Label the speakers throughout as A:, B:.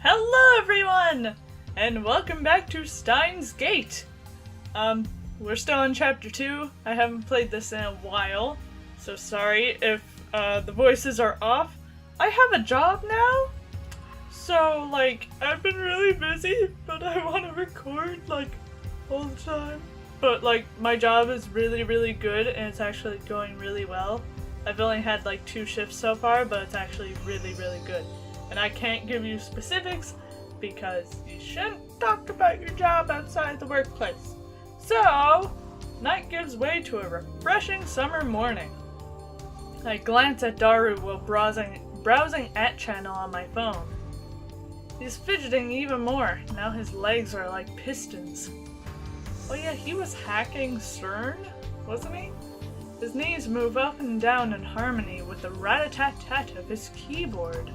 A: Hello everyone! And welcome back to Steins Gate! We're still on chapter 2. I haven't played this in a while, so sorry if the voices are off. I have a job now, so I've been really busy, but I want to record all the time. But my job is really good and it's actually going really well. I've only had 2 shifts so far, but it's actually really good. And I can't give you specifics because you shouldn't talk about your job outside the workplace. So, night gives way to a refreshing summer morning. I glance at Daru while browsing @channel on my phone. He's fidgeting even more. Now his legs are like pistons. Oh yeah, he was hacking SERN, wasn't he? His knees move up and down in harmony with the rat-a-tat-tat of his keyboard.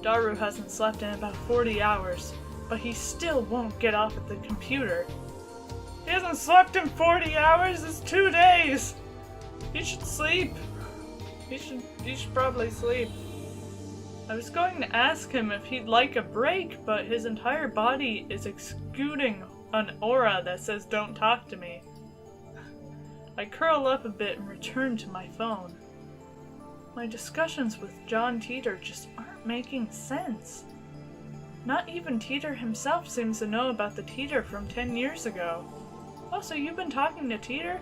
A: Daru hasn't slept in about 40 hours, but he still won't get off at the computer. He hasn't slept in 40 hours? It's 2 days! He should sleep. He should probably sleep. I was going to ask him if he'd like a break, but his entire body is exuding an aura that says don't talk to me. I curl up a bit and return to my phone. My discussions with John Teeter just aren't making sense. Not even Teeter himself seems to know about the Teeter from 10 years ago. Oh, so you've been talking to Teeter?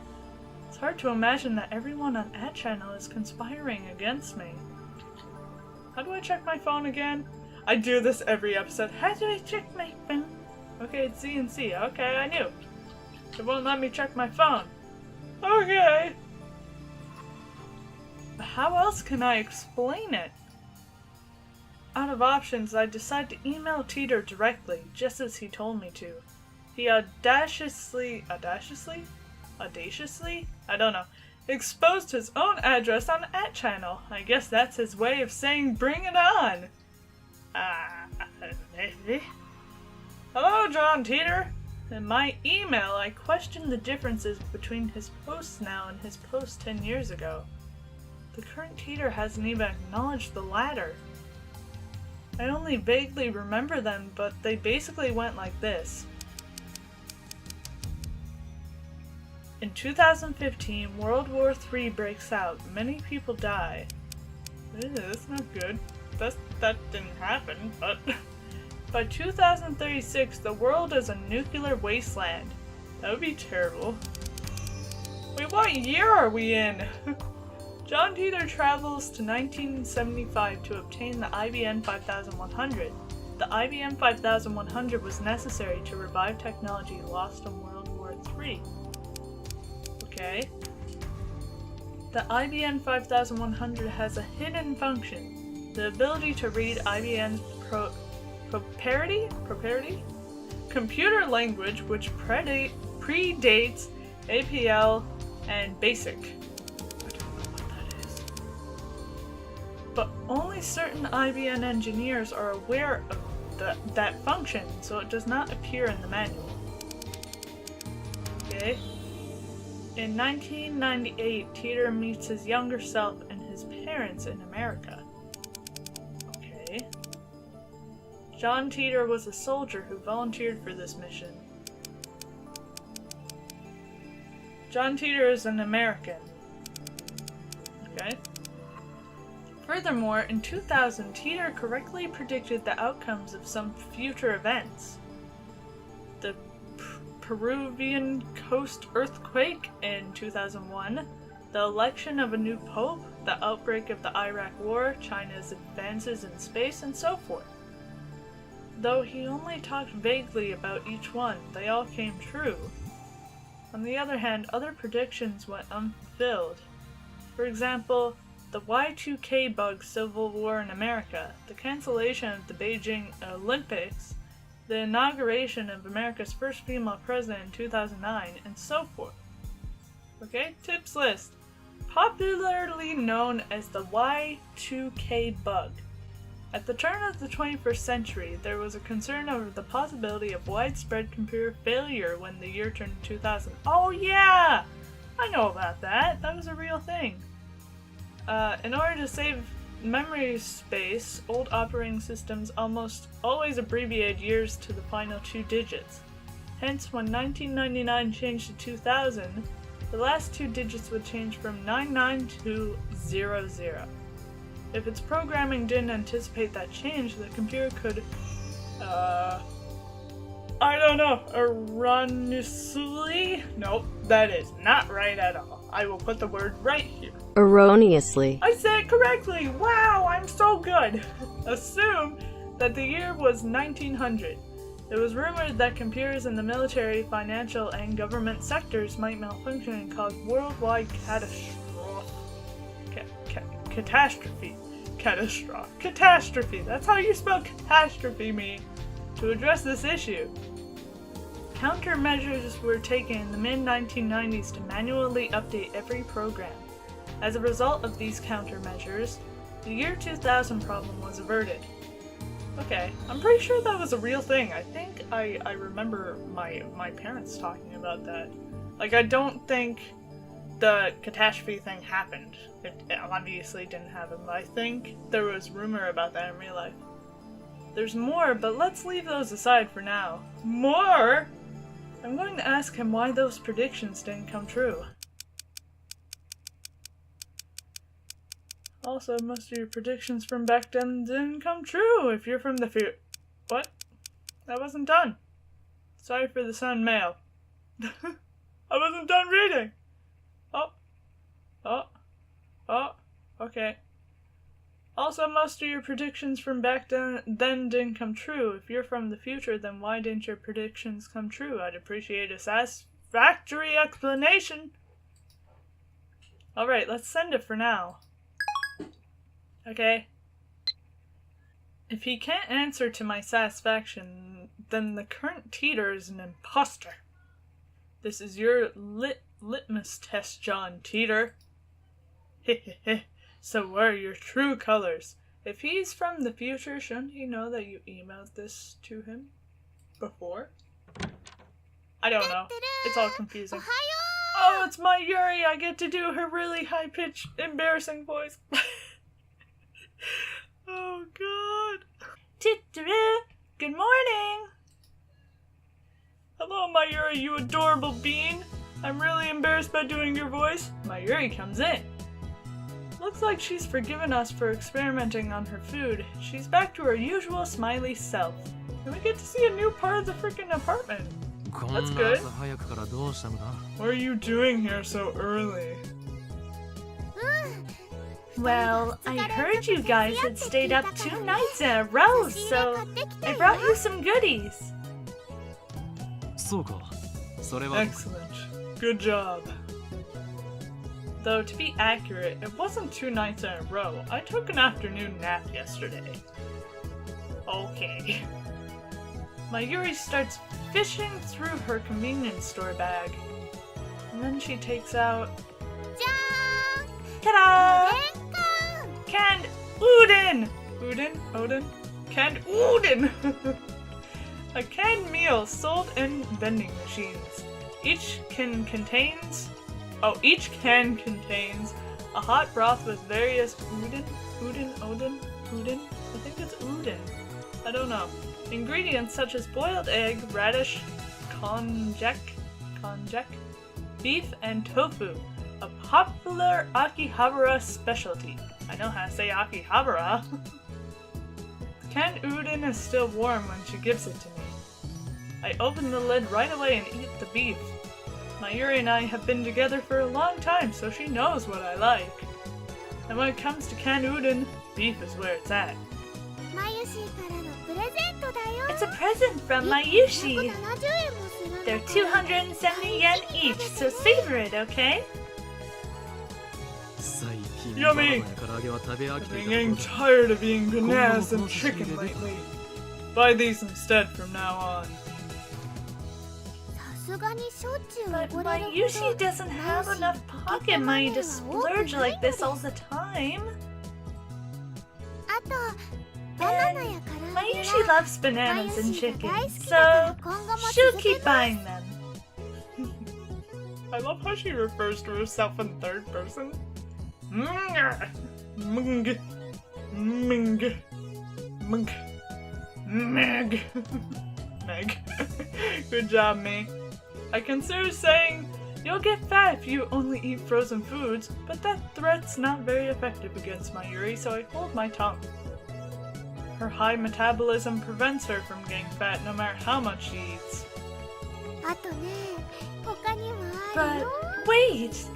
A: It's hard to imagine that everyone on @channel is conspiring against me. How do I check my phone again? I do this every episode. How do I check my phone? Okay, it's C and C. Okay, I knew. It won't let me check my phone. Okay. How else can I explain it? Out of options, I decide to email Teeter directly, just as he told me to. He audaciously, I don't know, exposed his own address on @channel. I guess that's his way of saying bring it on. Hello, John Teeter. In my email, I questioned the differences between his posts now and his post 10 years ago. The current Teeter hasn't even acknowledged the latter. I only vaguely remember them, but they basically went like this. In 2015, World War III breaks out. Many people die. That's not good. That didn't happen, but... By 2036, the world is a nuclear wasteland. That would be terrible. Wait, what year are we in? John Teeter travels to 1975 to obtain the IBM 5100. The IBM 5100 was necessary to revive technology lost in World War III. Okay. The IBM 5100 has a hidden function, the ability to read IBM's proprietary computer language, which predates APL and BASIC. I don't know what that is. But only certain IBM engineers are aware of that function, so it does not appear in the manual. Okay. In 1998, Teeter meets his younger self and his parents in America. Okay. John Teeter was a soldier who volunteered for this mission. John Teeter is an American. Okay. Furthermore, in 2000, Teeter correctly predicted the outcomes of some future events. The Peruvian coast earthquake in 2001, the election of a new pope, the outbreak of the Iraq War, China's advances in space, and so forth. Though he only talked vaguely about each one, they all came true. On the other hand, other predictions went unfulfilled. For example, the Y2K bug civil war in America, the cancellation of the Beijing Olympics, the inauguration of America's first female president in 2009, and so forth. Okay, tips list. Popularly known as the Y2K bug. At the turn of the 21st century, there was a concern over the possibility of widespread computer failure when the year turned 2000. Oh yeah! I know about that. That was a real thing. In order to save memory space, old operating systems almost always abbreviate years to the final 2 digits. Hence, when 1999 changed to 2000, the last 2 digits would change from 99 to 00. If its programming didn't anticipate that change, the computer could, I don't know, erroneously? Nope, that is not right at all. I will put the word right here.
B: Erroneously.
A: I said it correctly! Wow, I'm so good! Assume that the year was 1900. It was rumored that computers in the military, financial, and government sectors might malfunction and cause worldwide catastrophe. Catastrophe. That's how you spell catastrophe, me. To address this issue, countermeasures were taken in the mid-1990s to manually update every program. As a result of these countermeasures, the year 2000 problem was averted. Okay, I'm pretty sure that was a real thing. I think I remember my parents talking about that. Like, I don't think the catastrophe thing happened. It obviously didn't happen, but I think there was rumor about that in real life. There's more, but let's leave those aside for now. More? I'm going to ask him why those predictions didn't come true. Also, most of your predictions from back then didn't come true if you're from the future. What? That wasn't done. Sorry for the Sun mail. I wasn't done reading. Okay. Also, most of your predictions from back then didn't come true. If you're from the future, then why didn't your predictions come true? I'd appreciate a satisfactory explanation. Alright, let's send it for now. Okay. If he can't answer to my satisfaction, then the current teeter is an imposter. This is your litmus test, John Teeter. Hehehe. So what are your true colors? If he's from the future, shouldn't he know that you emailed this to him before? I don't know. It's all confusing. Oh, it's Mayuri! I get to do her really high-pitched, embarrassing voice. Oh, God. Good morning! Hello, Mayuri, you adorable bean. I'm really embarrassed by doing your voice. Mayuri comes in. Looks like she's forgiven us for experimenting on her food. She's back to her usual smiley self. And we get to see a new part of the freaking apartment. That's good. What are you doing here so early?
C: Well, I heard you guys had stayed up 2 nights in a row, so I brought you some goodies.
A: Excellent. Good job. Though, to be accurate, it wasn't 2 nights in a row. I took an afternoon nap yesterday. Okay. Mayuri starts fishing through her convenience store bag. And then she takes out... Ta-da! Canned udon! Odin? Canned udon! A canned meal sold in vending machines. Each can contains a hot broth with various udon? I think it's udon. I don't know. Ingredients such as boiled egg, radish, konjac, beef, and tofu. A popular Akihabara specialty. I know how to say Akihabara. Canned udon is still warm when she gives it to me. I open the lid right away and eat the beef. Mayuri and I have been together for a long time, so she knows what I like. And when it comes to canned udon, beef is where it's at.
C: It's a present from Mayushi. They're 270 yen each, so savor it, okay?
A: Yummy! I've been getting tired of eating bananas and chicken lately. Buy these instead from now on.
C: But Mayushi doesn't have enough pocket money to splurge like this all the time. And Mayushi loves bananas and chicken, so she'll keep buying them.
A: I love how she refers to herself in third person. Ming. Ming. Meg. Meg. Good job, me. I consider saying you'll get fat if you only eat frozen foods, but that threat's not very effective against Mayuri, so I hold my tongue. Her high metabolism prevents her from getting fat no matter how much she eats. But wait!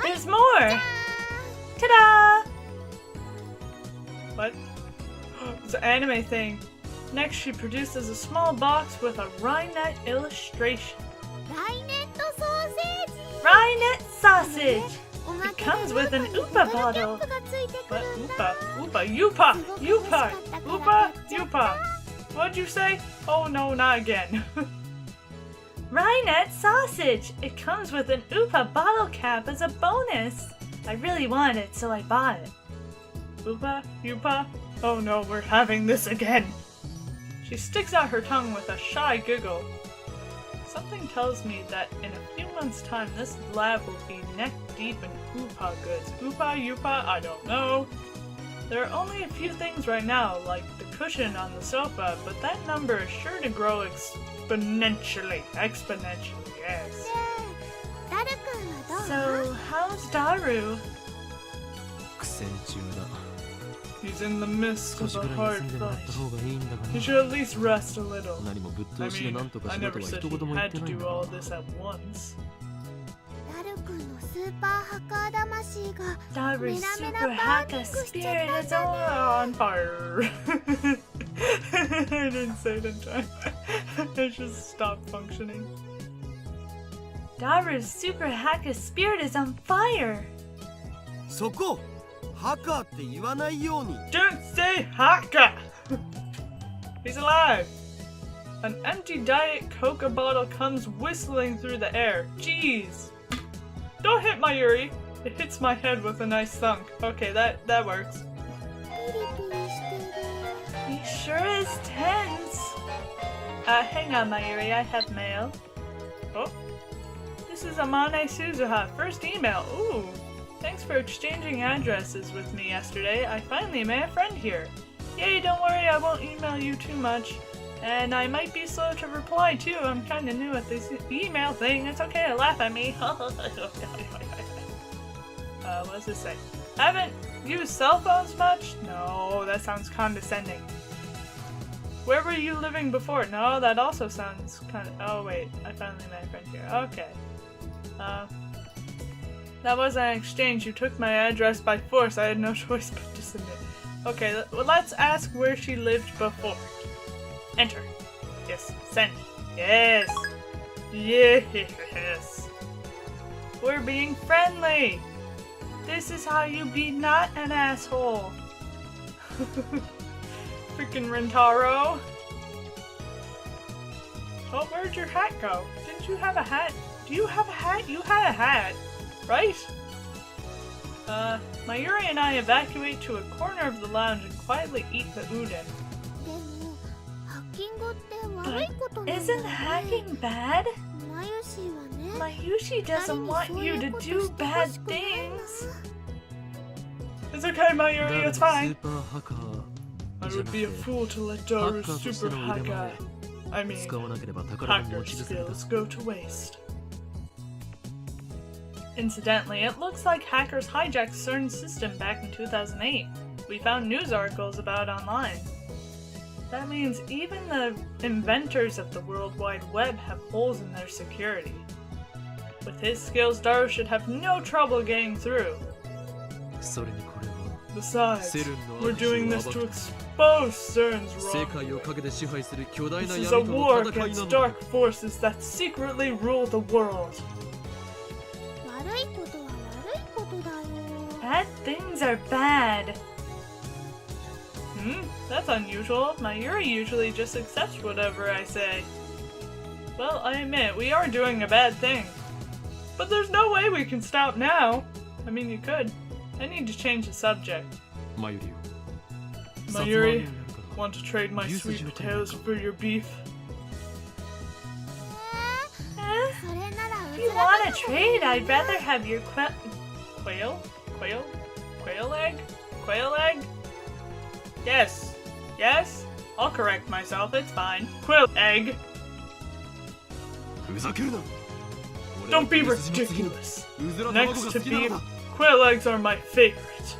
A: There's more! Ta-da! What? It's an anime thing. Next, she produces a small box with a Rhinet illustration. Rhinet sausage! It comes with an Oopa bottle. What? Oopa? Oopa? Yupa! Yupa! Oopa? Yupa! What'd you say? Oh no, not again. Rhinet sausage! It comes with an Oopa bottle cap as a bonus. I really wanted it, so I bought it. Oopa? Yupa? Oh no, we're having this again. She sticks out her tongue with a shy giggle. Something tells me that in a few months' time, this lab will be neck deep in Oopa goods. Oopa, Yupa, I don't know. There are only a few things right now, like the cushion on the sofa, but that number is sure to grow exponentially. Exponentially, yes. So, how's Daru? He's in the midst of a hard fight. He should at least rest a little. I mean, I never said he had to do all this at once. Daru's super hacker spirit is on fire. I didn't say it in time. I just stopped functioning. Daru's super hacker spirit is on fire. Don't say haka! He's alive! An empty Diet Coke bottle comes whistling through the air. Jeez! Don't hit Mayuri! It hits my head with a nice thunk. Okay, that works. He sure is tense! Hang on, Mayuri, I have mail. Oh? This is Amane Suzuha, first email. Ooh! Thanks for exchanging addresses with me yesterday. I finally met a friend here. Yay, don't worry, I won't email you too much. And I might be slow to reply too. I'm kinda new at this email thing. It's okay to laugh at me. What does this say? Haven't used cell phones much? No, that sounds condescending. Where were you living before? No, that also sounds kinda... Oh wait, I finally met a friend here. Okay. That was an exchange. You took my address by force. I had no choice but to submit. Okay, let's ask where she lived before. Enter. Yes. Send. Yes. Yes. We're being friendly. This is how you be not an asshole. Freaking Rentaro. Oh, where'd your hat go? Didn't you have a hat? Do you have a hat? You had a hat. Right? Mayuri and I evacuate to a corner of the lounge and quietly eat the udon. But isn't hacking bad? Mayushi doesn't want you to do bad things. It's okay, Mayuri, it's fine. I would be a fool to let Daru's super hacker, hacker skills go to waste. Incidentally, it looks like hackers hijacked CERN's system back in 2008. We found news articles about it online. That means even the inventors of the World Wide Web have holes in their security. With his skills, Daru should have no trouble getting through. Besides, we're doing this to expose CERN's wrongdoing. This is a war against dark forces that secretly rule the world. Bad things are bad. That's unusual. Mayuri usually just accepts whatever I say. Well, I admit, we are doing a bad thing. But there's no way we can stop now. I mean, you could. I need to change the subject. Mayuri, want to trade my sweet potatoes for your beef? If you want to trade, I'd rather have your quail egg? Yes. Yes? I'll correct myself, it's fine. Quill egg. Don't be ridiculous. Next to beef, quail eggs are my favorite.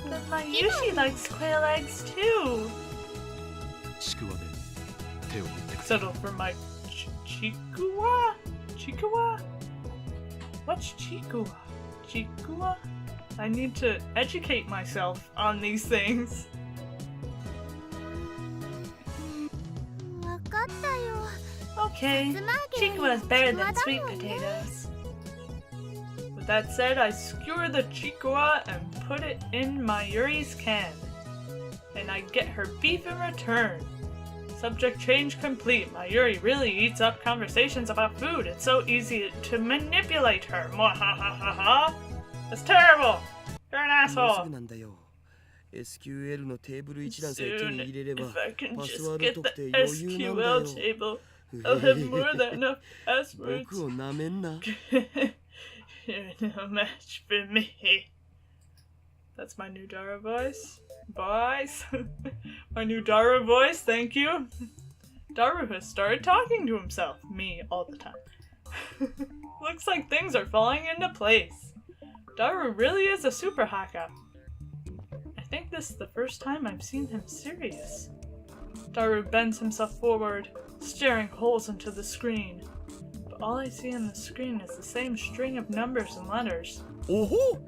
A: But Mayushi likes quail eggs too. Settle for my Chikuwa? Chikuwa? What's Chikuwa? Chikuwa? I need to educate myself on these things.
C: Okay, Chikuwa is better than sweet potatoes.
A: With that said, I skewer the Chikuwa and put it in Mayuri's can. And I get her beef in return. Subject change complete. Mayuri really eats up conversations about food. It's so easy to manipulate her. Mwahahaha. That's terrible. You're an asshole. Soon, if I can just get the SQL table, I'll have more than enough passwords. You're no match for me. That's my new Dara voice. Boys. My new Dara voice, thank you. Daru has started talking to himself. Me, all the time. Looks like things are falling into place. Daru really is a super haka. I think this is the first time I've seen him serious. Daru bends himself forward, staring holes into the screen. But all I see on the screen is the same string of numbers and letters.
B: Oh!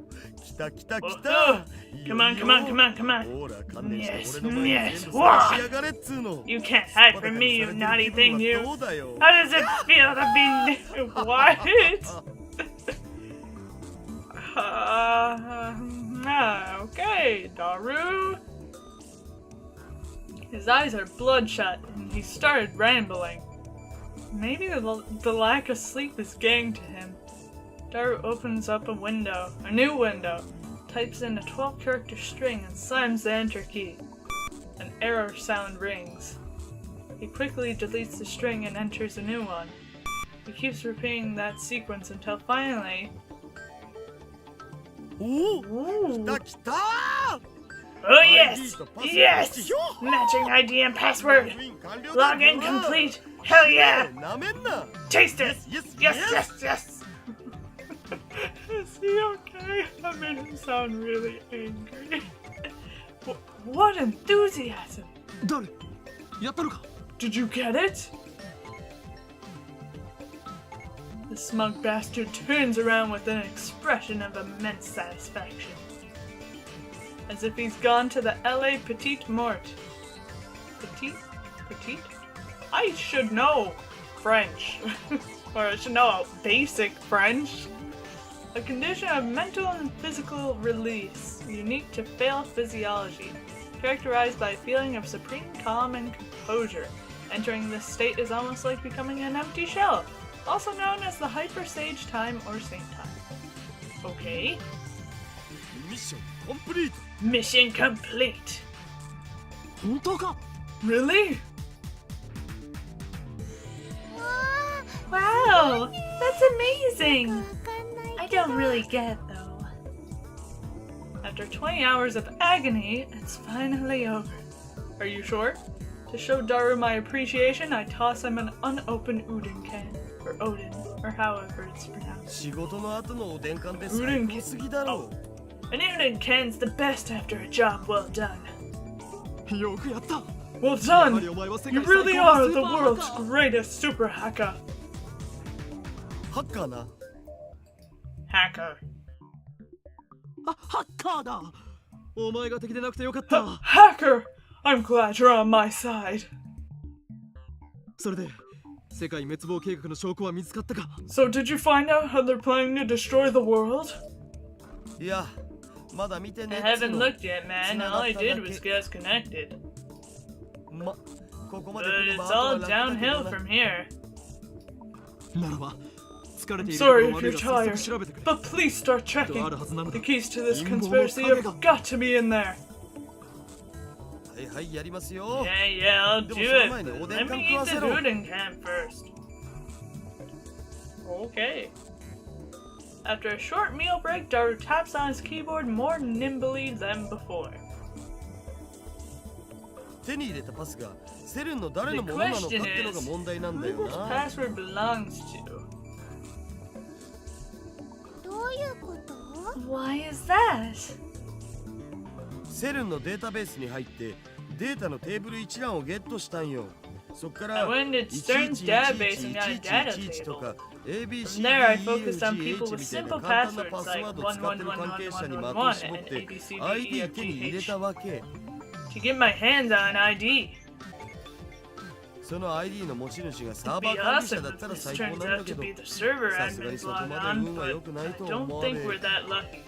A: Come on, come on, come on, come on. Yes, yes. Whoa. You can't hide from me, you naughty thing, you. How does it feel to be... What? Okay, Daru. His eyes are bloodshot, and he started rambling. Maybe the lack of sleep is getting to him. Daru opens up a new window, types in a 12-character string and slams the enter key. An error sound rings. He quickly deletes the string and enters a new one. He keeps repeating that sequence until finally... Ooh. Oh yes! Yes! Matching ID and password! Login complete! Hell yeah! Taste it! Yes, yes, yes! Is he okay? That made him sound really angry. What enthusiasm! Did you get it? The smug bastard turns around with an expression of immense satisfaction. As if he's gone to the LA Petite Mort. Petite? I should know French. Or I should know basic French. A condition of mental and physical release, unique to pale physiology, characterized by a feeling of supreme calm and composure. Entering this state is almost like becoming an empty shell, also known as the hyperstage time or same time. Okay. Mission complete. Really?
C: Wow, that's amazing. I don't really get it though.
A: After 20 hours of agony, it's finally over. Are you sure? To show Daru my appreciation, I toss him an unopened Uden can. Or Odin, or however it's pronounced. Uden can. Oh. An Uden can's the best after a job well done. Well done! You really are the world's greatest super hacker. Hacker. Hacker! I'm glad you're on my side. So did you find out how they're planning to destroy the world? I haven't looked yet, man. All I did was get us connected. But it's all downhill from here. I'm sorry if you're tired, but please start checking. The keys to this conspiracy have got to be in there. Yeah, I'll do it. But let me eat the Uden can first. Okay. After a short meal break, Daru taps on his keyboard more nimbly than before.
B: 手に入れたパスがセルンの誰のものなのかってのが問題なんだよ
A: Who this
B: な。
A: password belongs to?
C: どういうこと？
A: Why is that?
B: セルンのデータベースに入ってデータのテーブル一覧をゲットしたんよ。そっから
A: I went into Stern's database and got a data
B: 1111と
A: table.
B: か
A: From there, I focused on people with
B: みたいな
A: simple
B: 簡単な
A: passwords
B: パス
A: like
B: ワードを使ってる関係者に的を絞っ
A: 1111 and
B: て
A: ABCD
B: ID 手に入れたわけ。
A: to get my hands on ID.
B: その ID の持ち主がサー
A: It'd
B: バ
A: be
B: ー管理者
A: awesome
B: だっ
A: if
B: たら
A: this
B: 最高
A: turns
B: なんだ
A: out
B: け
A: to
B: ど
A: be the server
B: さすがに
A: admins
B: そこ
A: log
B: まで
A: on,
B: 運は良
A: but
B: くない
A: I
B: と
A: don't
B: 思わ
A: think
B: れ
A: we're that lucky.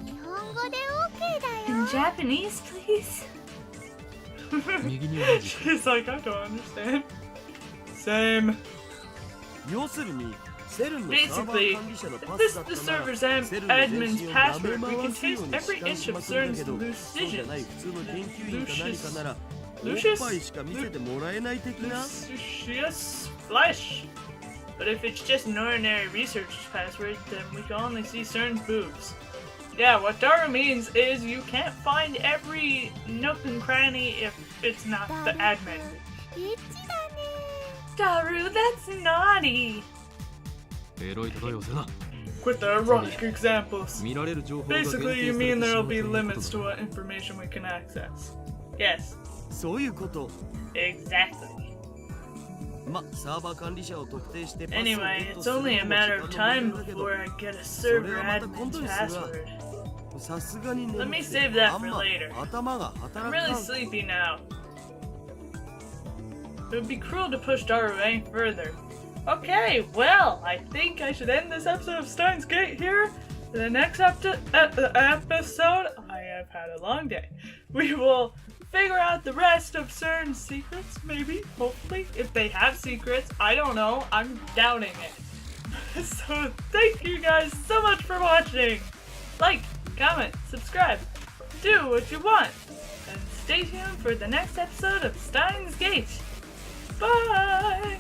C: 日本語で OK だ
A: In
C: よ。
A: Japanese, please?
D: 右に同じく
A: She's like, I don't understand. Same.
B: 要するにセルンのサーバ
A: Basically,
B: ー管理者の
A: if
B: パ
A: this
B: スだ
A: is
B: っ
A: the
B: たら
A: server's
B: セルンの全
A: admin's
B: 身を舐
A: password,
B: め
A: we
B: 回
A: can
B: すよ
A: taste
B: うに
A: every
B: 弛緩
A: inch
B: し
A: of
B: まくるんだ
A: CERN's
B: けどそうじゃない
A: lucidians.
B: 普通の研究員か何かならおっ
A: Lucius?
B: ぱいしか見せてもらえない的な
A: Lucius flesh. But if it's just an ordinary researcher's password, then we can only see CERN's boobs. Yeah, what Daru means is you can't find every nook and cranny if it's not the admin.
C: エッチだね。
A: Daru, that's naughty.
D: エロい例えをするな
A: Quit the erotic examples.
D: 見られる情報が限定され
A: Basically,
D: て
A: you
D: し
A: mean
D: ま
A: there'll
D: う
A: be
D: ということ
A: limits
D: だ
A: to what information we can access. Yes,
B: そういうこと
A: exactly.
B: まサーバー管理者を特定してパスをゲ
A: Anyway,
B: ット
A: it's
B: するのも
A: only
B: 時
A: a
B: 間
A: matter
B: の
A: of
B: 問
A: time
B: 題だけど
A: before I get a server
B: それはまた今
A: admin's
B: 度にするわ
A: password.
B: さすがに眠
A: Let me
B: く
A: save
B: て
A: that
B: あん
A: for
B: ま
A: later.
B: 頭が
A: I'm
B: 働
A: really
B: かん
A: sleepy now. It would be cruel to push Daru any further. Okay, well, I think I should end this episode of Steins Gate here. For the next episode, I have had a long day. We will figure out the rest of CERN's secrets, maybe, hopefully, if they have secrets. I don't know. I'm doubting it. So thank you guys so much for watching. Like, comment, subscribe, do what you want, and stay tuned for the next episode of Steins Gate. Bye!